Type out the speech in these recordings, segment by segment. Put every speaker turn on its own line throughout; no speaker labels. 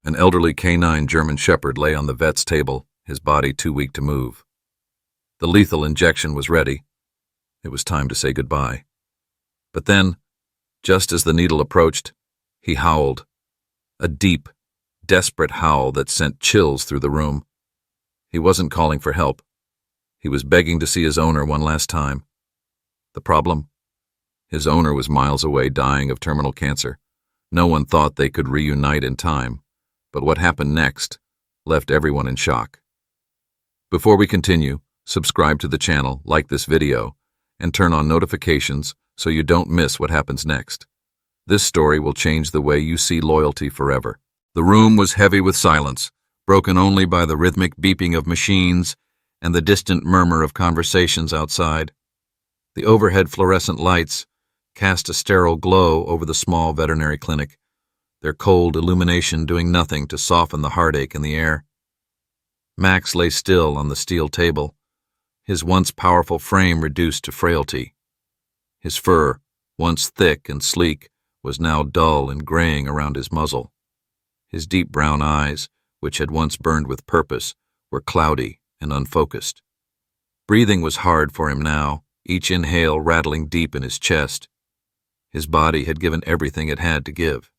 An elderly canine German shepherd lay on the vet's table, his body too weak to move. The lethal injection was ready. It was time to say goodbye. But then, just as the needle approached, he howled. A deep, desperate howl that sent chills through the room. He wasn't calling for help. He was begging to see his owner one last time. The problem? His owner was miles away, dying of terminal cancer. No one thought they could reunite in time, but what happened next left everyone in shock. Before we continue, subscribe to the channel, like this video, and turn on notifications so you don't miss what happens next. This story will change the way you see loyalty forever. The room was heavy with silence, broken only by the rhythmic beeping of machines and the distant murmur of conversations outside. The overhead fluorescent lights cast a sterile glow over the small veterinary clinic, their cold illumination doing nothing to soften the heartache in the air. Max lay still on the steel table, his once powerful frame reduced to frailty. His fur, once thick and sleek, was now dull and graying around his muzzle. His deep brown eyes, which had once burned with purpose, were cloudy and unfocused. Breathing was hard for him now, each inhale rattling deep in his chest. His body had given everything it had to give.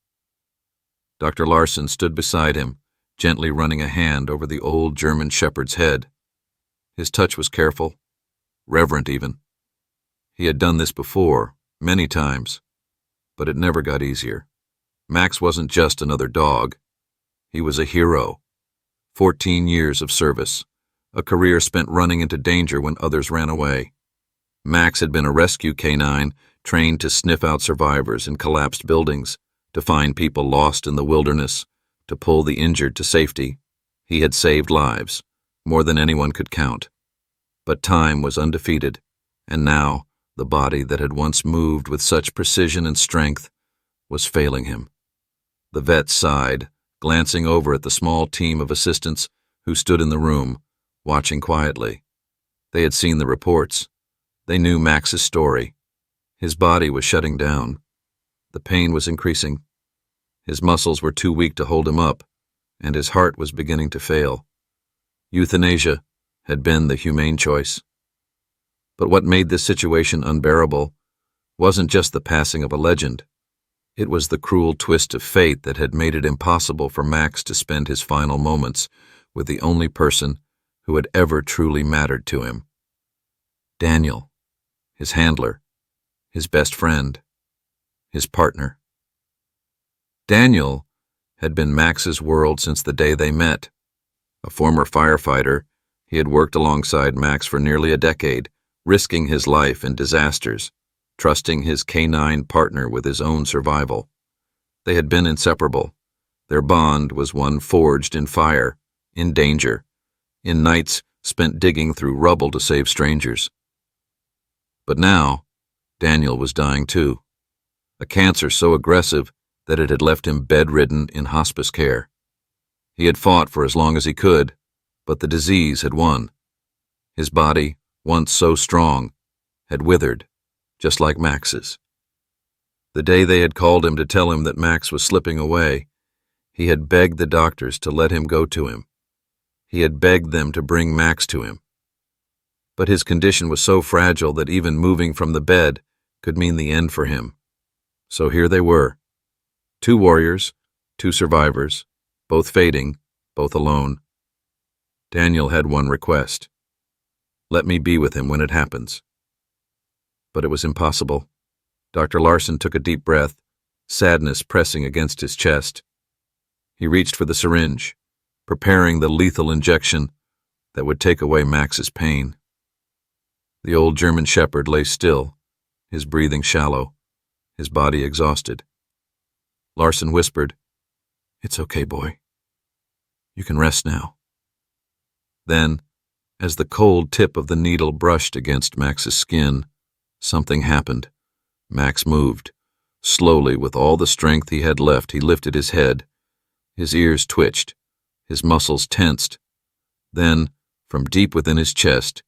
Dr. Larson stood beside him, gently running a hand over the old German shepherd's head. His touch was careful, reverent even. He had done this before, many times, but it never got easier. Max wasn't just another dog. He was a hero. 14 years of service, a career spent running into danger when others ran away. Max had been a rescue canine trained to sniff out survivors in collapsed buildings, to find people lost in the wilderness, to pull the injured to safety. He had saved lives, more than anyone could count. But time was undefeated, and now the body that had once moved with such precision and strength was failing him. The vet sighed, glancing over at the small team of assistants who stood in the room, watching quietly. They had seen the reports. They knew Max's story. His body was shutting down. The pain was increasing. His muscles were too weak to hold him up, and his heart was beginning to fail. Euthanasia had been the humane choice. But what made this situation unbearable wasn't just the passing of a legend. It was the cruel twist of fate that had made it impossible for Max to spend his final moments with the only person who had ever truly mattered to him. Daniel, his handler, his best friend, his partner. Daniel had been Max's world since the day they met. A former firefighter, he had worked alongside Max for nearly a decade, risking his life in disasters, trusting his canine partner with his own survival. They had been inseparable. Their bond was one forged in fire, in danger, in nights spent digging through rubble to save strangers. But now, Daniel was dying too, a cancer so aggressive that it had left him bedridden in hospice care. He had fought for as long as he could, but the disease had won. His body, once so strong, had withered, just like Max's. The day they had called him to tell him that Max was slipping away, he had begged the doctors to let him go to him. He had begged them to bring Max to him. But his condition was so fragile that even moving from the bed could mean the end for him. So here they were, two warriors, two survivors, both fading, both alone. Daniel had one request: let me be with him when it happens. But it was impossible. Dr. Larson took a deep breath, sadness pressing against his chest. He reached for the syringe, preparing the lethal injection that would take away Max's pain. The old German shepherd lay still, his breathing shallow, his body exhausted. Larson whispered, "It's okay, boy. You can rest now." Then, as the cold tip of the needle brushed against Max's skin, something happened. Max moved. Slowly, with all the strength he had left, he lifted his head. His ears twitched, his muscles tensed. Then, from deep within his chest,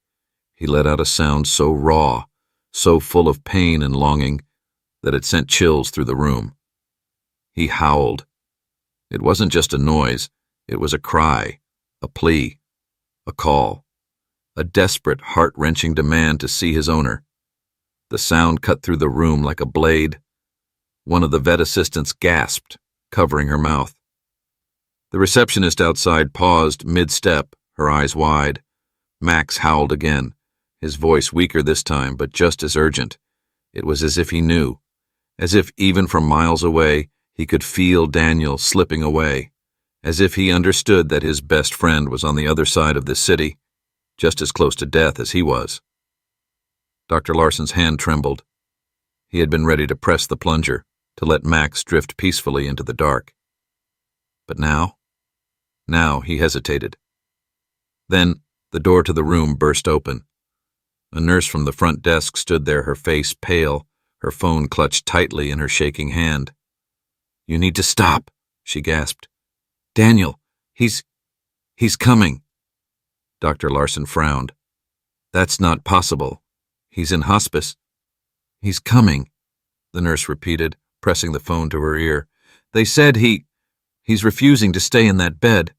he let out a sound so raw, so full of pain and longing, that it sent chills through the room. He howled. It wasn't just a noise. It was a cry, a plea, a call, a desperate, heart-wrenching demand to see his owner. The sound cut through the room like a blade. One of the vet assistants gasped, covering her mouth. The receptionist outside paused mid-step, her eyes wide. Max howled again, his voice weaker this time, but just as urgent. It was as if he knew, as if even from miles away he could feel Daniel slipping away, as if he understood that his best friend was on the other side of this city, just as close to death as he was. Dr. Larson's hand trembled. He had been ready to press the plunger, to let Max drift peacefully into the dark. But now he hesitated. Then the door to the room burst open. A nurse from the front desk stood there, her face pale, her phone clutched tightly in her shaking hand. "You need to stop," she gasped. "Daniel, he's coming." Dr. Larson frowned. "That's not possible. He's in hospice." "He's coming," the nurse repeated, pressing the phone to her ear. "They said he's refusing to stay in that bed.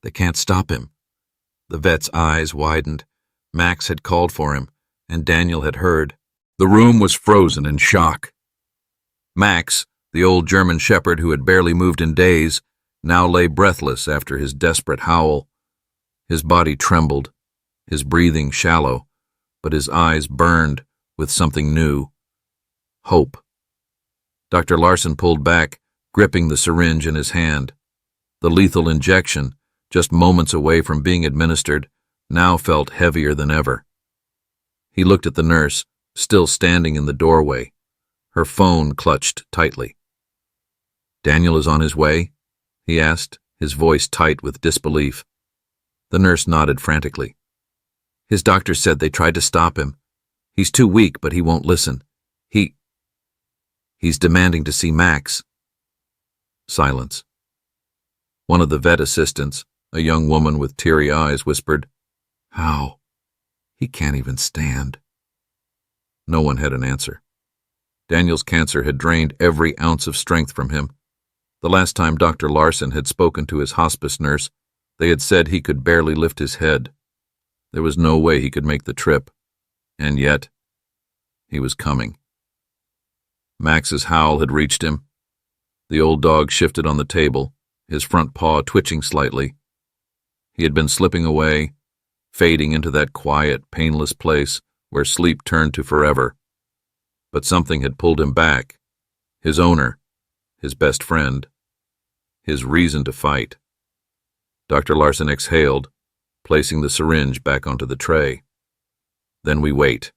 They can't stop him." The vet's eyes widened. Max had called for him, and Daniel had heard. The room was frozen in shock. Max, the old German shepherd who had barely moved in days, now lay breathless after his desperate howl. His body trembled, his breathing shallow, but his eyes burned with something new. Hope. Dr. Larson pulled back, gripping the syringe in his hand. The lethal injection, just moments away from being administered, now felt heavier than ever. He looked at the nurse, still standing in the doorway, her phone clutched tightly. "Daniel is on his way?" he asked, his voice tight with disbelief. The nurse nodded frantically. "His doctor said they tried to stop him. He's too weak, but he won't listen. He's demanding to see Max." Silence. One of the vet assistants, a young woman with teary eyes, whispered, "How? He can't even stand." No one had an answer. Daniel's cancer had drained every ounce of strength from him. The last time Dr. Larson had spoken to his hospice nurse, they had said he could barely lift his head. There was no way he could make the trip. And yet, he was coming. Max's howl had reached him. The old dog shifted on the table, his front paw twitching slightly. He had been slipping away, fading into that quiet, painless place where sleep turned to forever. But something had pulled him back. His owner, his best friend, his reason to fight. Dr. Larson exhaled, placing the syringe back onto the tray. Then we wait.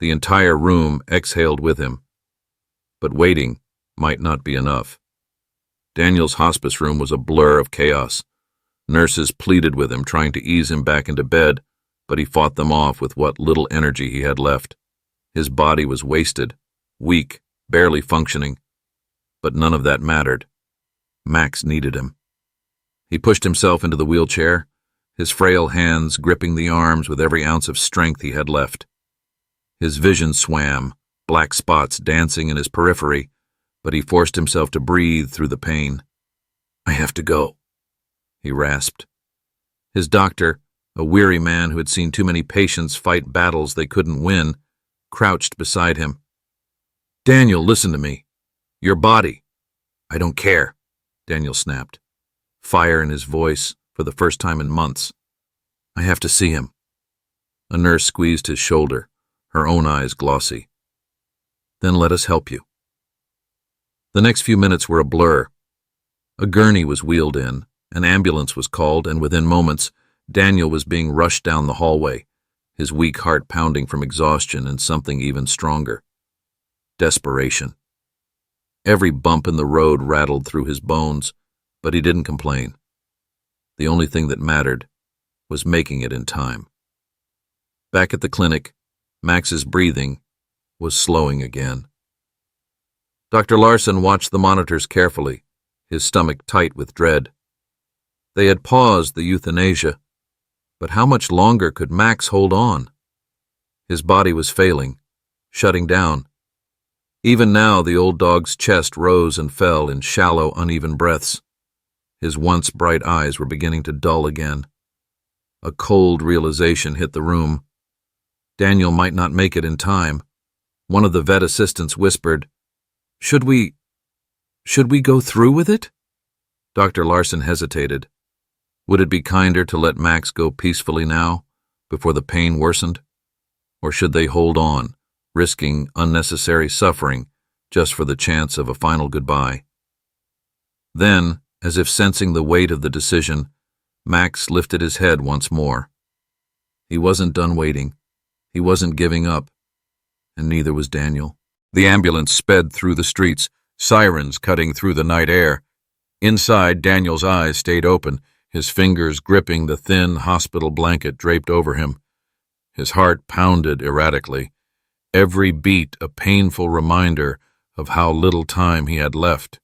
The entire room exhaled with him. But waiting might not be enough. Daniel's hospice room was a blur of chaos. Nurses pleaded with him, trying to ease him back into bed, but he fought them off with what little energy he had left. His body was wasted, weak, barely functioning. But none of that mattered. Max needed him. He pushed himself into the wheelchair, his frail hands gripping the arms with every ounce of strength he had left. His vision swam, black spots dancing in his periphery, but he forced himself to breathe through the pain. "I have to go," he rasped. His doctor, a weary man who had seen too many patients fight battles they couldn't win, crouched beside him. "Daniel, listen to me. Your body." "I don't care," Daniel snapped, fire in his voice for the first time in months. "I have to see him." A nurse squeezed his shoulder, her own eyes glossy. "Then let us help you." The next few minutes were a blur. A gurney was wheeled in, an ambulance was called, and within moments, Daniel was being rushed down the hallway, his weak heart pounding from exhaustion and something even stronger. Desperation. Every bump in the road rattled through his bones, but he didn't complain. The only thing that mattered was making it in time. Back at the clinic, Max's breathing was slowing again. Dr. Larson watched the monitors carefully, his stomach tight with dread. They had paused the euthanasia, but how much longer could Max hold on? His body was failing, shutting down. Even now the old dog's chest rose and fell in shallow, uneven breaths. His once bright eyes were beginning to dull again. A cold realization hit the room. Daniel might not make it in time. One of the vet assistants whispered, Should we go through with it?" Dr. Larson hesitated. Would it be kinder to let Max go peacefully now, before the pain worsened? Or should they hold on, risking unnecessary suffering just for the chance of a final goodbye? Then, as if sensing the weight of the decision, Max lifted his head once more. He wasn't done waiting. He wasn't giving up. And neither was Daniel. The ambulance sped through the streets, sirens cutting through the night air. Inside, Daniel's eyes stayed open, his fingers gripping the thin hospital blanket draped over him. His heart pounded erratically, every beat a painful reminder of how little time he had left.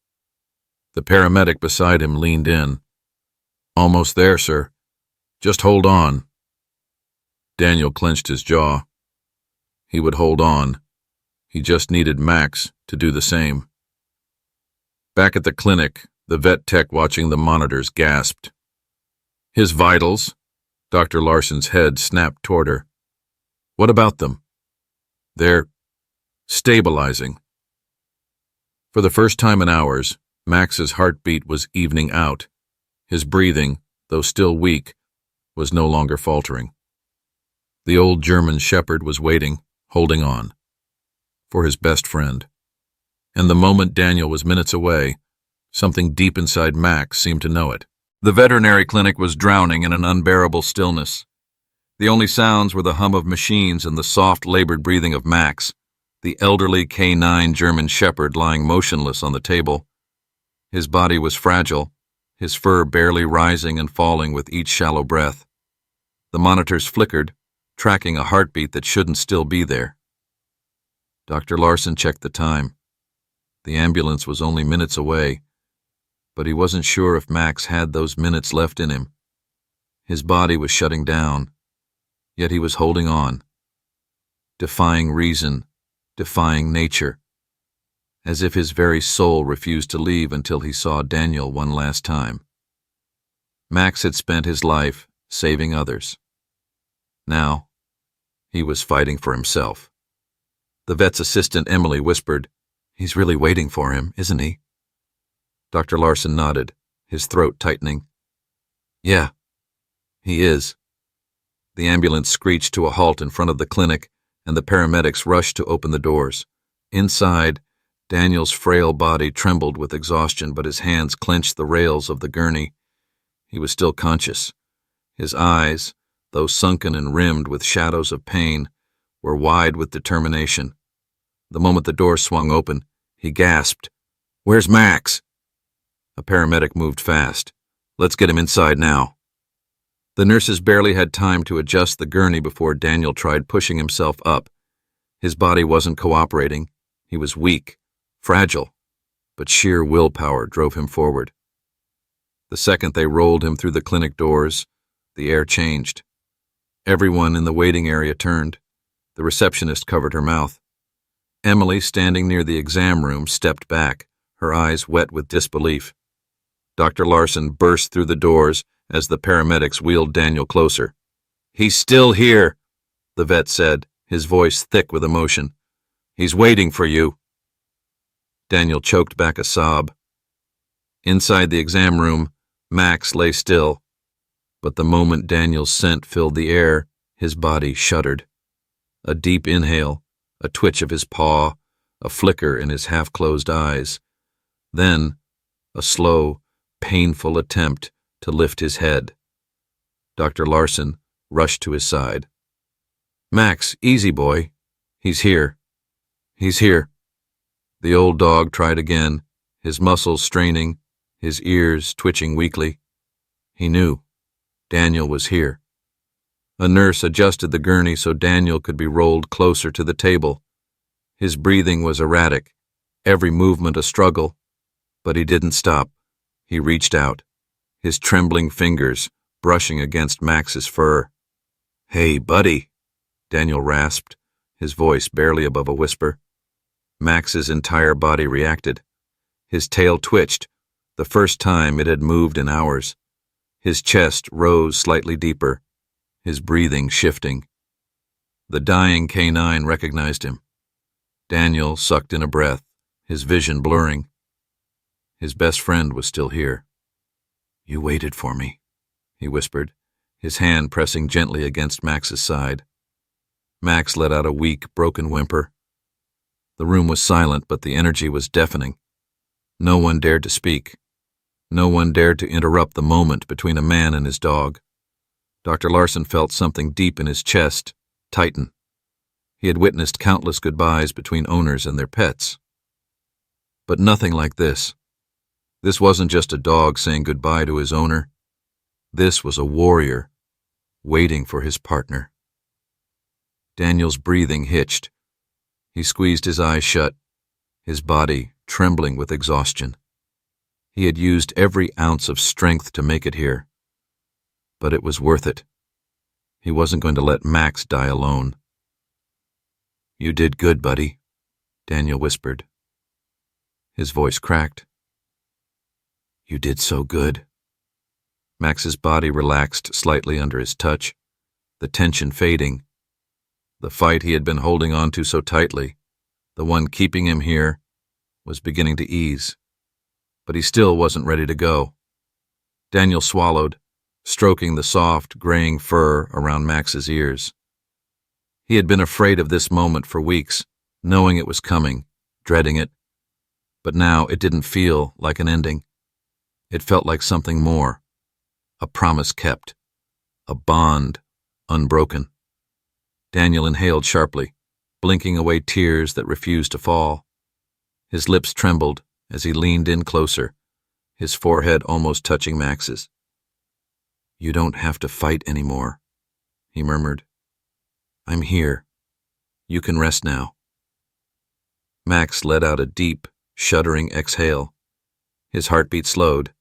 The paramedic beside him leaned in. "Almost there, sir. Just hold on." Daniel clenched his jaw. He would hold on. He just needed Max to do the same. Back at the clinic, the vet tech watching the monitors gasped. "His vitals?" Dr. Larson's head snapped toward her. "What about them?" "They're stabilizing." For the first time in hours, Max's heartbeat was evening out. His breathing, though still weak, was no longer faltering. The old German shepherd was waiting, holding on, for his best friend. And the moment Daniel was minutes away, something deep inside Max seemed to know it. The veterinary clinic was drowning in an unbearable stillness. The only sounds were the hum of machines and the soft, labored breathing of Max, the elderly canine German shepherd lying motionless on the table. His body was fragile, his fur barely rising and falling with each shallow breath. The monitors flickered, tracking a heartbeat that shouldn't still be there. Dr. Larson checked the time. The ambulance was only minutes away, but he wasn't sure if Max had those minutes left in him. His body was shutting down, yet he was holding on, defying reason, defying nature, as if his very soul refused to leave until he saw Daniel one last time. Max had spent his life saving others. Now, he was fighting for himself. The vet's assistant, Emily, whispered, "He's really waiting for him, isn't he?" Dr. Larson nodded, his throat tightening. "Yeah, he is." The ambulance screeched to a halt in front of the clinic, and the paramedics rushed to open the doors. Inside, Daniel's frail body trembled with exhaustion, but his hands clenched the rails of the gurney. He was still conscious. His eyes, though sunken and rimmed with shadows of pain, were wide with determination. The moment the door swung open, he gasped, "Where's Max?" A paramedic moved fast. "Let's get him inside now." The nurses barely had time to adjust the gurney before Daniel tried pushing himself up. His body wasn't cooperating. He was weak, fragile, but sheer willpower drove him forward. The second they rolled him through the clinic doors, the air changed. Everyone in the waiting area turned. The receptionist covered her mouth. Emily, standing near the exam room, stepped back, her eyes wet with disbelief. Dr. Larson burst through the doors as the paramedics wheeled Daniel closer. "He's still here," the vet said, his voice thick with emotion. "He's waiting for you." Daniel choked back a sob. Inside the exam room, Max lay still, but the moment Daniel's scent filled the air, his body shuddered. A deep inhale, a twitch of his paw, a flicker in his half-closed eyes. Then, a slow, painful attempt to lift his head. Dr. Larson rushed to his side. "Max, easy, boy. He's here. He's here." The old dog tried again, his muscles straining, his ears twitching weakly. He knew. Daniel was here. A nurse adjusted the gurney so Daniel could be rolled closer to the table. His breathing was erratic, every movement a struggle, but he didn't stop. He reached out, his trembling fingers brushing against Max's fur. "Hey, buddy," Daniel rasped, his voice barely above a whisper. Max's entire body reacted. His tail twitched, the first time it had moved in hours. His chest rose slightly deeper, his breathing shifting. The dying canine recognized him. Daniel sucked in a breath, his vision blurring. His best friend was still here. "You waited for me," he whispered, his hand pressing gently against Max's side. Max let out a weak, broken whimper. The room was silent, but the energy was deafening. No one dared to speak. No one dared to interrupt the moment between a man and his dog. Dr. Larson felt something deep in his chest tighten. He had witnessed countless goodbyes between owners and their pets. But nothing like this. This wasn't just a dog saying goodbye to his owner. This was a warrior waiting for his partner. Daniel's breathing hitched. He squeezed his eyes shut, his body trembling with exhaustion. He had used every ounce of strength to make it here. But it was worth it. He wasn't going to let Max die alone. "You did good, buddy," Daniel whispered. His voice cracked. "You did so good." Max's body relaxed slightly under his touch, the tension fading. The fight he had been holding on to so tightly, the one keeping him here, was beginning to ease. But he still wasn't ready to go. Daniel swallowed, stroking the soft, graying fur around Max's ears. He had been afraid of this moment for weeks, knowing it was coming, dreading it. But now it didn't feel like an ending. It felt like something more. A promise kept. A bond unbroken. Daniel inhaled sharply, blinking away tears that refused to fall. His lips trembled as he leaned in closer, his forehead almost touching Max's. "You don't have to fight anymore," he murmured. "I'm here. You can rest now." Max let out a deep, shuddering exhale. His heartbeat slowed,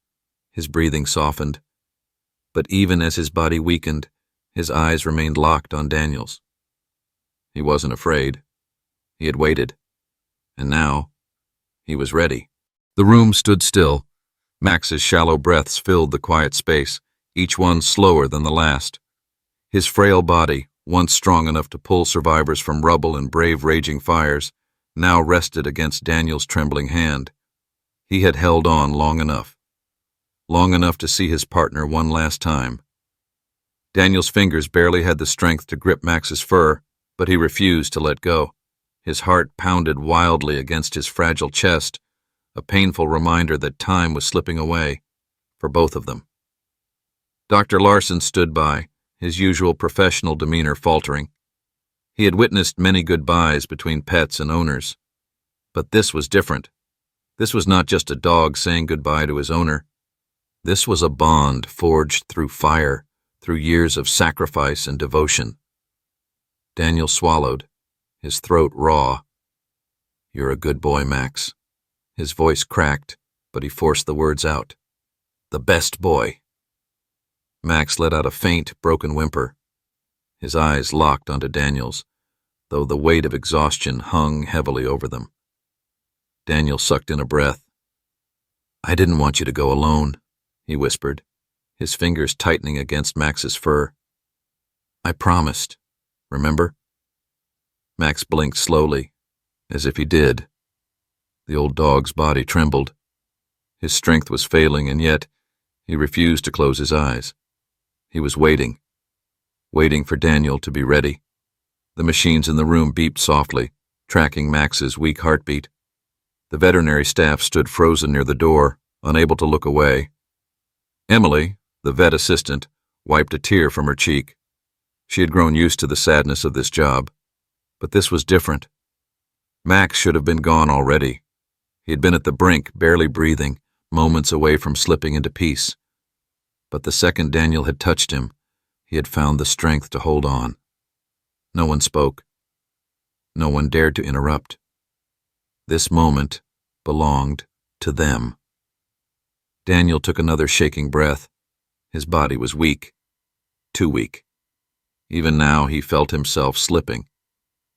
his breathing softened. But even as his body weakened, his eyes remained locked on Daniel's. He wasn't afraid. He had waited. And now, he was ready. The room stood still. Max's shallow breaths filled the quiet space, each one slower than the last. His frail body, once strong enough to pull survivors from rubble and brave raging fires, now rested against Daniel's trembling hand. He had held on long enough to see his partner one last time. Daniel's fingers barely had the strength to grip Max's fur, but he refused to let go. His heart pounded wildly against his fragile chest, a painful reminder that time was slipping away, for both of them. Dr. Larson stood by, his usual professional demeanor faltering. He had witnessed many goodbyes between pets and owners. But this was different. This was not just a dog saying goodbye to his owner. This was a bond forged through fire, through years of sacrifice and devotion. Daniel swallowed, his throat raw. "You're a good boy, Max." His voice cracked, but he forced the words out. "The best boy." Max let out a faint, broken whimper. His eyes locked onto Daniel's, though the weight of exhaustion hung heavily over them. Daniel sucked in a breath. "I didn't want you to go alone," he whispered, his fingers tightening against Max's fur. "I promised, remember?" Max blinked slowly, as if he did. The old dog's body trembled. His strength was failing, and yet he refused to close his eyes. He was waiting for Daniel to be ready. The machines in the room beeped softly, tracking Max's weak heartbeat. The veterinary staff stood frozen near the door, unable to look away. Emily, the vet assistant, wiped a tear from her cheek. She had grown used to the sadness of this job. But this was different. Max should have been gone already. He had been at the brink, barely breathing, moments away from slipping into peace. But the second Daniel had touched him, he had found the strength to hold on. No one spoke. No one dared to interrupt. This moment belonged to them. Daniel took another shaking breath. His body was weak. Too weak. Even now he felt himself slipping.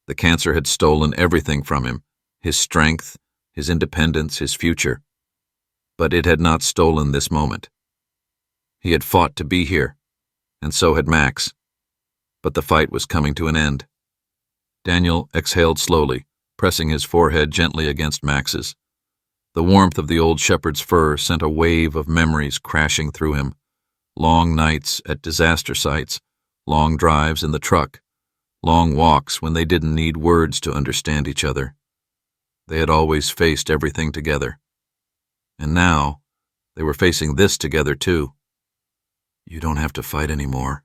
The cancer had stolen everything from him, his strength, his independence, his future. but it had not stolen this moment. He had fought to be here, and so had Max, but the fight was coming to an end. Daniel exhaled slowly, pressing his forehead gently against Max's. The warmth of the old shepherd's fur sent a wave of memories crashing through him. Long nights at disaster sites, long drives in the truck, long walks when they didn't need words to understand each other. They had always faced everything together. And now, they were facing this together too. "You don't have to fight anymore,"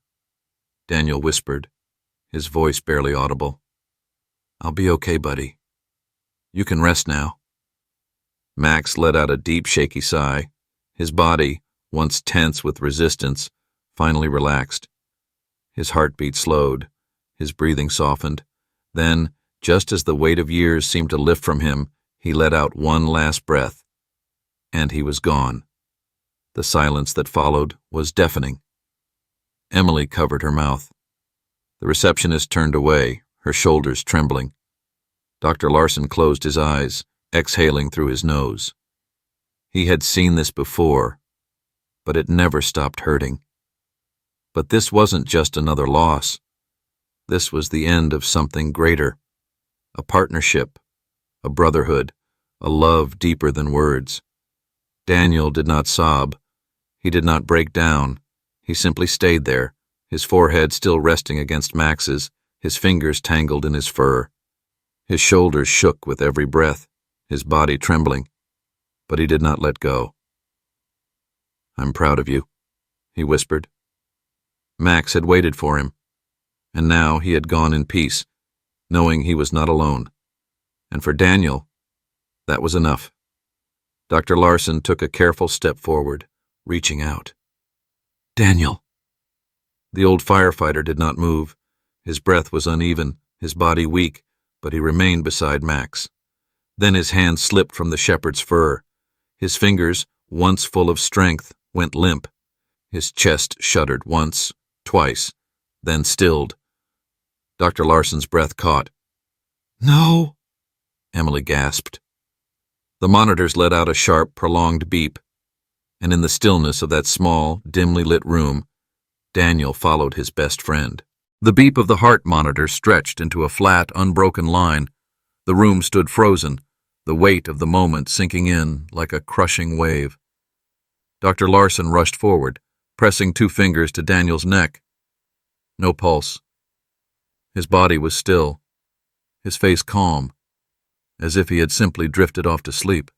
Daniel whispered, his voice barely audible. "I'll be okay, buddy. You can rest now." Max let out a deep, shaky sigh. His body, once tense with resistance, finally relaxed. His heartbeat slowed, his breathing softened. Then, just as the weight of years seemed to lift from him, he let out one last breath, and he was gone. The silence that followed was deafening. Emily covered her mouth. The receptionist turned away, her shoulders trembling. Dr. Larson closed his eyes, exhaling through his nose. He had seen this before, but it never stopped hurting. But this wasn't just another loss. This was the end of something greater. A partnership, a brotherhood, a love deeper than words. Daniel did not sob. He did not break down. He simply stayed there, his forehead still resting against Max's, his fingers tangled in his fur. His shoulders shook with every breath, his body trembling, but he did not let go. "I'm proud of you," he whispered. Max had waited for him, and now he had gone in peace, knowing he was not alone. And for Daniel, that was enough. Dr. Larson took a careful step forward, reaching out. "Daniel!" The old firefighter did not move. His breath was uneven, his body weak, but he remained beside Max. Then his hand slipped from the shepherd's fur. His fingers, once full of strength, went limp. His chest shuddered once, twice, then stilled. Dr. Larson's breath caught. "No!" Emily gasped. The monitors let out a sharp, prolonged beep, and in the stillness of that small, dimly lit room, Daniel followed his best friend. The beep of the heart monitor stretched into a flat, unbroken line. The room stood frozen, the weight of the moment sinking in like a crushing wave. Dr. Larson rushed forward, pressing 2 fingers to Daniel's neck. No pulse. His body was still, his face calm, as if he had simply drifted off to sleep.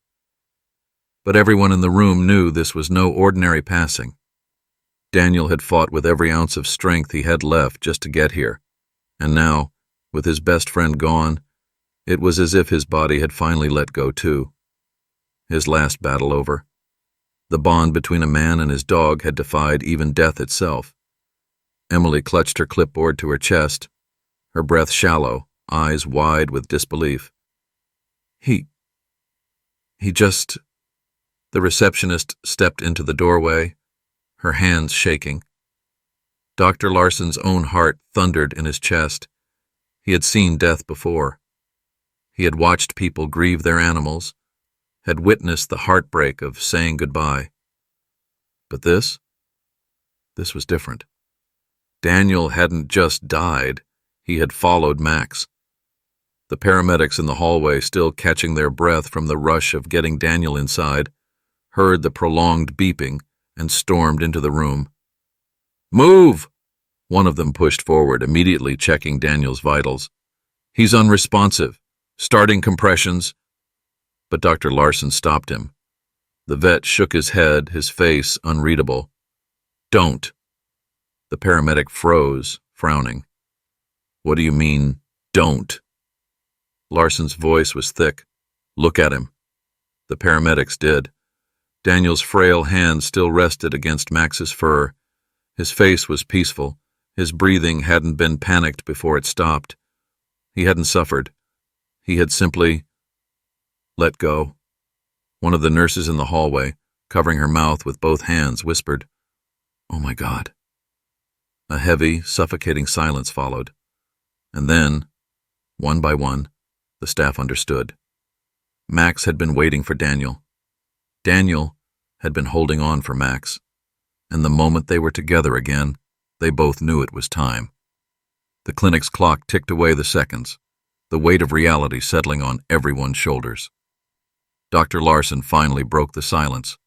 But everyone in the room knew this was no ordinary passing. Daniel had fought with every ounce of strength he had left just to get here, and now, with his best friend gone, it was as if his body had finally let go too. His last battle over. The bond between a man and his dog had defied even death itself. Emily clutched her clipboard to her chest, her breath shallow, eyes wide with disbelief. He just... The receptionist stepped into the doorway, her hands shaking. Dr. Larson's own heart thundered in his chest. He had seen death before. He had watched people grieve their animals, had witnessed the heartbreak of saying goodbye. But this was different. Daniel hadn't just died, he had followed Max. The paramedics in the hallway, still catching their breath from the rush of getting Daniel inside, heard the prolonged beeping and stormed into the room. "Move!" One of them pushed forward, immediately checking Daniel's vitals. "He's unresponsive. Starting compressions." But Dr. Larson stopped him. The vet shook his head, his face unreadable. "Don't." The paramedic froze, frowning. "What do you mean, don't?" Larson's voice was thick. "Look at him." The paramedics did. Daniel's frail hand still rested against Max's fur. His face was peaceful. His breathing hadn't been panicked before it stopped. He hadn't suffered. He had simply let go. One of the nurses in the hallway, covering her mouth with both hands, whispered, "Oh my God." A heavy, suffocating silence followed. And then, one by one, the staff understood. Max had been waiting for Daniel. Daniel, had been holding on for Max, and the moment they were together again, they both knew it was time. The clinic's clock ticked away the seconds, the weight of reality settling on everyone's shoulders. Dr. Larson finally broke the silence.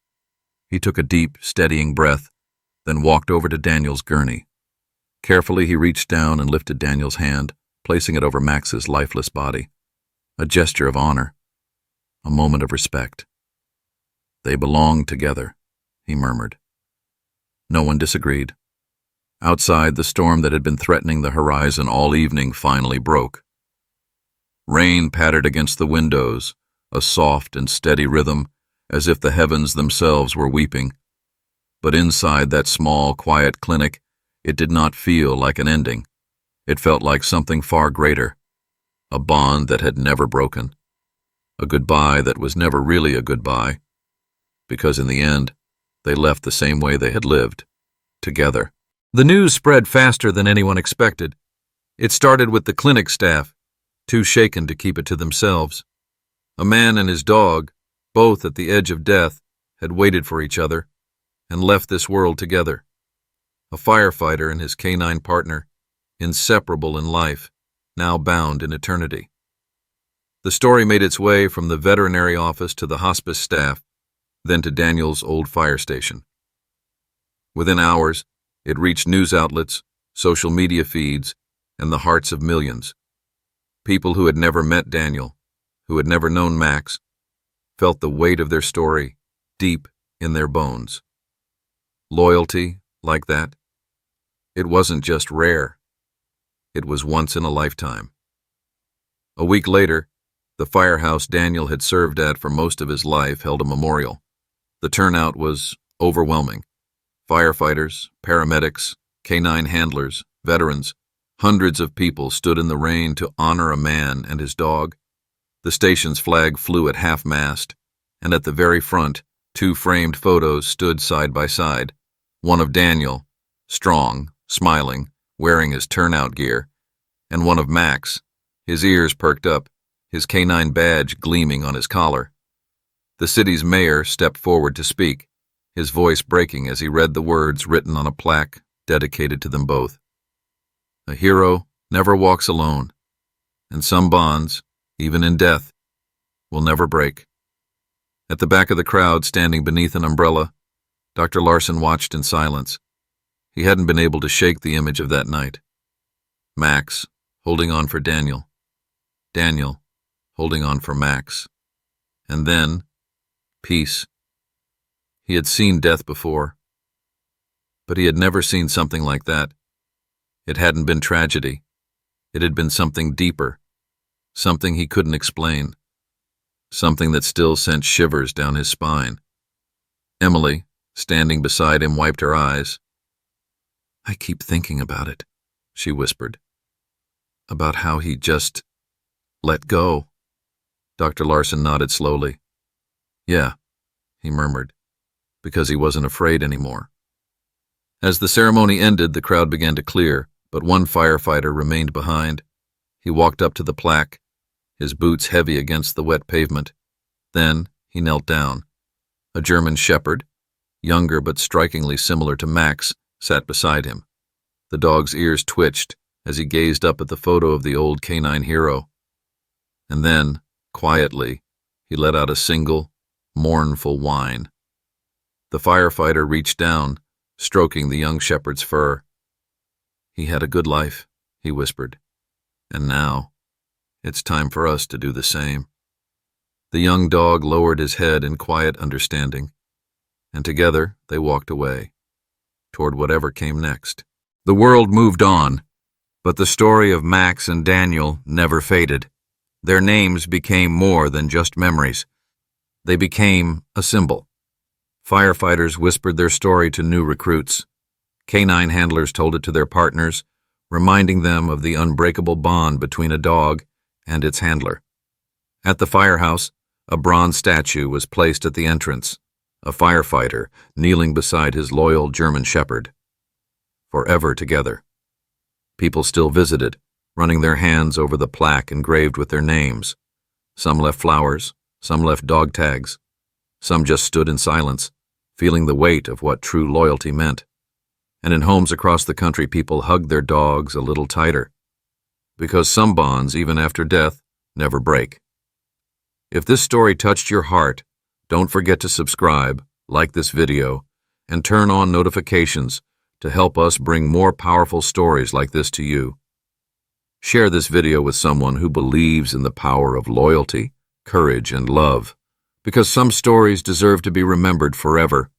He took a deep, steadying breath, then walked over to Daniel's gurney. Carefully, he reached down and lifted Daniel's hand, placing it over Max's lifeless body. A gesture of honor, a moment of respect. "They belong together," he murmured. No one disagreed. Outside, the storm that had been threatening the horizon all evening finally broke. Rain pattered against the windows, a soft and steady rhythm, as if the heavens themselves were weeping. But inside that small, quiet clinic, it did not feel like an ending. It felt like something far greater, a bond that had never broken, a goodbye that was never really a goodbye, because in the end, they left the same way they had lived, together. The news spread faster than anyone expected. It started with the clinic staff, too shaken to keep it to themselves. A man and his dog, both at the edge of death, had waited for each other and left this world together. A firefighter and his canine partner, inseparable in life, now bound in eternity. The story made its way from the veterinary office to the hospice staff, then to Daniel's old fire station. Within hours, it reached news outlets, social media feeds, and the hearts of millions. People who had never met Daniel, who had never known Max, felt the weight of their story deep in their bones. Loyalty like that, it wasn't just rare. It was once in a lifetime. A week later, the firehouse Daniel had served at for most of his life held a memorial. The turnout was overwhelming. Firefighters, paramedics, canine handlers, veterans, hundreds of people stood in the rain to honor a man and his dog. The station's flag flew at half-mast, and at the very front, 2 framed photos stood side by side. One of Daniel, strong, smiling, wearing his turnout gear, and one of Max, his ears perked up, his canine badge gleaming on his collar. The city's mayor stepped forward to speak, his voice breaking as he read the words written on a plaque dedicated to them both. A hero never walks alone, and some bonds, even in death, will never break. At the back of the crowd, standing beneath an umbrella, Dr. Larson watched in silence. He hadn't been able to shake the image of that night. Max, holding on for Daniel. Daniel, holding on for Max. And then, peace. He had seen death before, but he had never seen something like that. It hadn't been tragedy. It had been something deeper, something he couldn't explain, something that still sent shivers down his spine. Emily, standing beside him, wiped her eyes. "I keep thinking about it," she whispered. "About how he just let go." Dr. Larson nodded slowly. "Yeah," he murmured, because he wasn't afraid anymore. As the ceremony ended, the crowd began to clear, but one firefighter remained behind. He walked up to the plaque, his boots heavy against the wet pavement. Then he knelt down. A German shepherd, younger but strikingly similar to Max, sat beside him. The dog's ears twitched as he gazed up at the photo of the old canine hero. And then, quietly, he let out a single, mournful whine. The firefighter reached down, stroking the young shepherd's fur. "He had a good life," he whispered. "And now, it's time for us to do the same." The young dog lowered his head in quiet understanding, and together they walked away, toward whatever came next. The world moved on, but the story of Max and Daniel never faded. Their names became more than just memories. They became a symbol. Firefighters whispered their story to new recruits. Canine handlers told it to their partners, reminding them of the unbreakable bond between a dog and its handler. At the firehouse, a bronze statue was placed at the entrance, a firefighter kneeling beside his loyal German shepherd. Forever together. People still visited, running their hands over the plaque engraved with their names. Some left flowers, some left dog tags, some just stood in silence, feeling the weight of what true loyalty meant. And in homes across the country, people hugged their dogs a little tighter, because some bonds, even after death, never break. If this story touched your heart, don't forget to subscribe, like this video, and turn on notifications to help us bring more powerful stories like this to you. Share this video with someone who believes in the power of loyalty, courage, and love, because some stories deserve to be remembered forever.